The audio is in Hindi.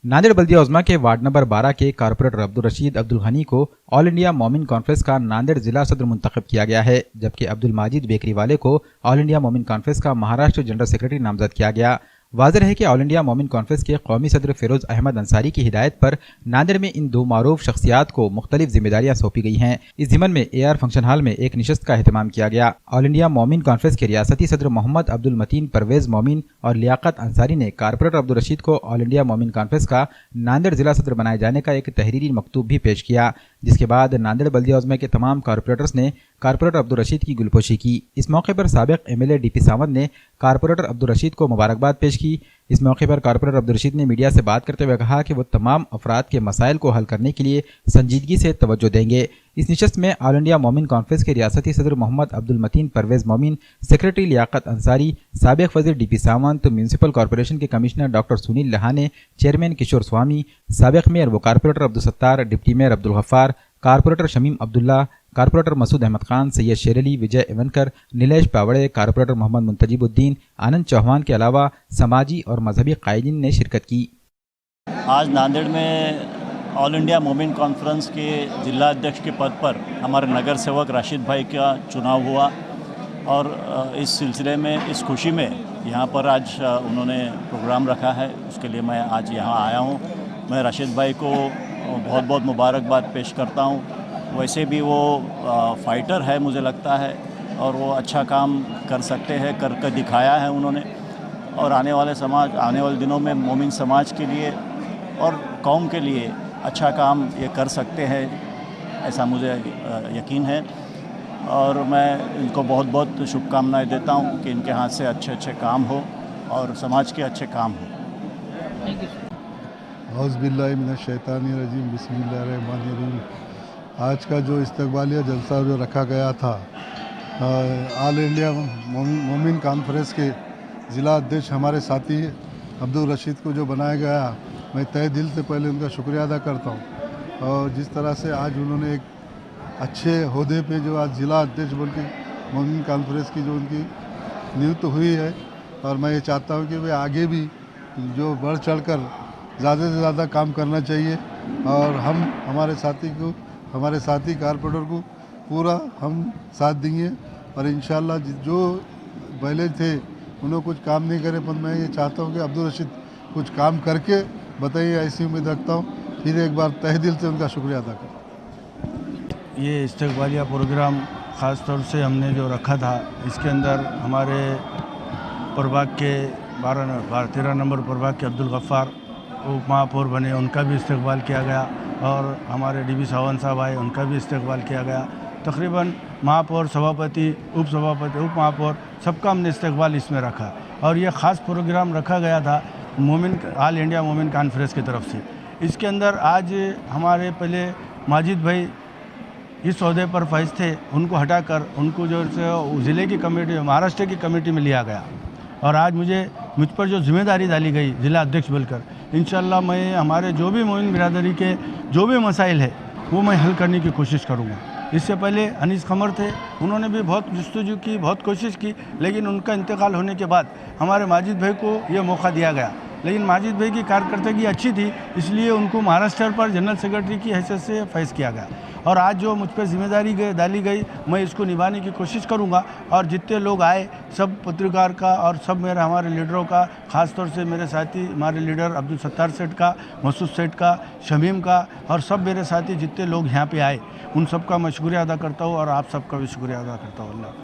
नांदेड़ बल्दिया उज़्मा के वार्ड नंबर 12 के कारपोरेटर अब्दुल रशीद अब्दुल गनी को ऑल इंडिया मोमिन कॉन्फ्रेंस का नांदेड़ जिला सदर मुंतखब किया गया है, जबकि अब्दुल माजिद बेकरी वाले को ऑल इंडिया मोमिन कॉन्फ्रेंस का महाराष्ट्र जनरल सेक्रेटरी नामजद किया गया। वाज़ेह है कि ऑल इंडिया मोमिन कॉन्फ्रेंस के कौमी सदर फिरोज अहमद अंसारी की हिदायत पर नांदेड़ में इन दो मारूफ शख्सियात को मुख्तलिफ जिम्मेदारियां सौंपी गई हैं। इस ज़िमन में AR फंक्शन हॉल में एक निशस्त का एहतमाम किया गया। ऑल इंडिया मोमिन कॉन्फ्रेंस के रियासती सदर मोहम्मद अब्दुल मतीन परवेज मोमिन और लियाकत अंसारी ने कारपोरेटर अब्दुल रशीद को ऑल इंडिया मोमिन कॉन्फ्रेंस का नांदेड़ जिला सदर बनाए जाने का एक तहरीरी मकतूब भी पेश किया, जिसके बाद नांदेड़ बल्दिया उज़्मा के तमाम कारपोरेटर्स ने कारपोरेटर अब्दुल रशीद की गुलपोशी की। इस मौके पर साबिक MLA DP सावंत ने कारपोरेटर अब्दुल रशीद को मुबारकबाद पेश की। इस मौके पर कारपोरेटर अब्दुल रशीद ने मीडिया से बात करते हुए कहा कि वो तमाम अफराद के मसाइल को हल करने के लिए संजीदगी से तवज्जो देंगे। इस निशस्त में ऑल इंडिया मोमिन कॉन्फ्रेंस के रियासती सदर मोहम्मद अब्दुल मतीन परवेज मोमिन, सेक्रेटरी लियाकत अंसारी, साबिक वज़ीर DP सावंत, म्यूनसिपल कॉरपोरेशन के commissioner doctor Sunil Lahane, chairman Kishore Swami, साबिक मेयर व corporator Abdul Sattar, deputy mayor Abdul Gaffar, corporator Shamim Abdullah, corporator Masood Ahmed Khan, Syed Sher Ali, Vijay Evankar, Nilesh Pawde, corporator Mohammed Muntajibuddin, Anand Chauhan के अलावा समाजी और मजहबी कायदीन ने शिरकत की। आज नांदेड़ में ऑल इंडिया मोमिन कॉन्फ्रेंस के जिला अध्यक्ष के पद पर हमारे नगर सेवक राशिद भाई का चुनाव हुआ और इस सिलसिले में, इस खुशी में यहाँ पर आज उन्होंने प्रोग्राम रखा है, उसके लिए मैं आज यहाँ आया हूँ। मैं राशिद भाई को बहुत बहुत मुबारकबाद पेश करता हूँ। वैसे भी वो फाइटर है मुझे लगता है, और वो अच्छा काम कर सकते हैं, कर दिखाया है उन्होंने। और आने वाले दिनों में मोमिन समाज के लिए और कौम के लिए अच्छा काम ये कर सकते हैं, ऐसा मुझे यकीन है। और मैं इनको बहुत बहुत शुभकामनाएं देता हूँ कि इनके हाथ से अच्छे अच्छे काम हो और समाज के अच्छे काम हो। औज़ुबिल्लाहि मिनश्शैतानिर्रजीम, बिस्मिल्लाहिर्रहमानिर्रहीम। आज का जो इस्तकबालिया जलसा जो रखा गया था ऑल इंडिया मोमिन कॉन्फ्रेंस के ज़िला अध्यक्ष हमारे साथी अब्दुल रशीद को जो बनाया गया, मैं तहे दिल से पहले उनका शुक्रिया अदा करता हूँ। और जिस तरह से आज उन्होंने एक अच्छे ओहदे पे जो आज ज़िला अध्यक्ष बन के मोमिन कॉन्फ्रेंस की जो उनकी नियुक्त हुई है, और मैं ये चाहता हूँ कि वे आगे भी जो बढ़ चढ़ कर ज़्यादा से ज़्यादा काम करना चाहिए। और हम हमारे साथी कारपोरेटर को पूरा हम साथ देंगे। और इंशाल्लाह जो पहले थे उन्होंने कुछ काम नहीं करे, पर मैं ये चाहता हूँ कि अब्दुल रशीद कुछ काम करके बताइए, ऐसी उम्मीद रखता हूँ। फिर एक बार तहे दिल से उनका शुक्रिया अदा करता। ये इस्तकबालिया प्रोग्राम ख़ास तौर से हमने जो रखा था, इसके अंदर हमारे प्रभाग के 13 नंबर प्रभाग के अब्दुल गफ्फार उप महापौर बने, उनका भी इस्तकबाल किया गया। और हमारे DP सावंत साहब आए, उनका भी इस्तकबाल किया गया। तकरीबन महापौर, सभापति, उप महापौर, सबका हमने इस्तकबाल इसमें रखा। और ये ख़ास प्रोग्राम रखा गया था ऑल इंडिया मोमिन कॉन्फ्रेंस की तरफ से। इसके अंदर आज हमारे पहले माजिद भाई इस ओहदे पर फाइज थे, उनको हटाकर उनको जो ज़िले की कमेटी, महाराष्ट्र की कमेटी में लिया गया। और आज मुझ पर जो जिम्मेदारी डाली गई जिला अध्यक्ष बनकर, इंशाल्लाह मैं हमारे जो भी मोमिन बिरादरी के जो भी मसाइल है वो मैं हल करने की कोशिश करूँगा। इससे पहले अनीस कमर थे, उन्होंने भी बहुत जस्तजू की, बहुत कोशिश की, लेकिन उनका इंतकाल होने के बाद हमारे माजिद भाई को ये मौका दिया गया। लेकिन माजिद भाई की कारकर्दगी अच्छी थी, इसलिए उनको महाराष्ट्र पर जनरल सेक्रेटरी की हैसियत से फैज़ किया गया। और आज जो मुझ पर जिम्मेदारी डाली गई, मैं इसको निभाने की कोशिश करूंगा। और जितने लोग आए, सब पत्रकार का और सब हमारे लीडरों का, ख़ास तौर से मेरे साथी हमारे लीडर अब्दुल सत्तार सेठ का, मसूद सेठ का, शमीम का, और सब मेरे साथी जितने लोग यहाँ पे आए, उन सब का मैं शुक्रिया अदा करता हूँ और आप सबका भी शुक्रिया अदा करता हूँ। अल्लाह।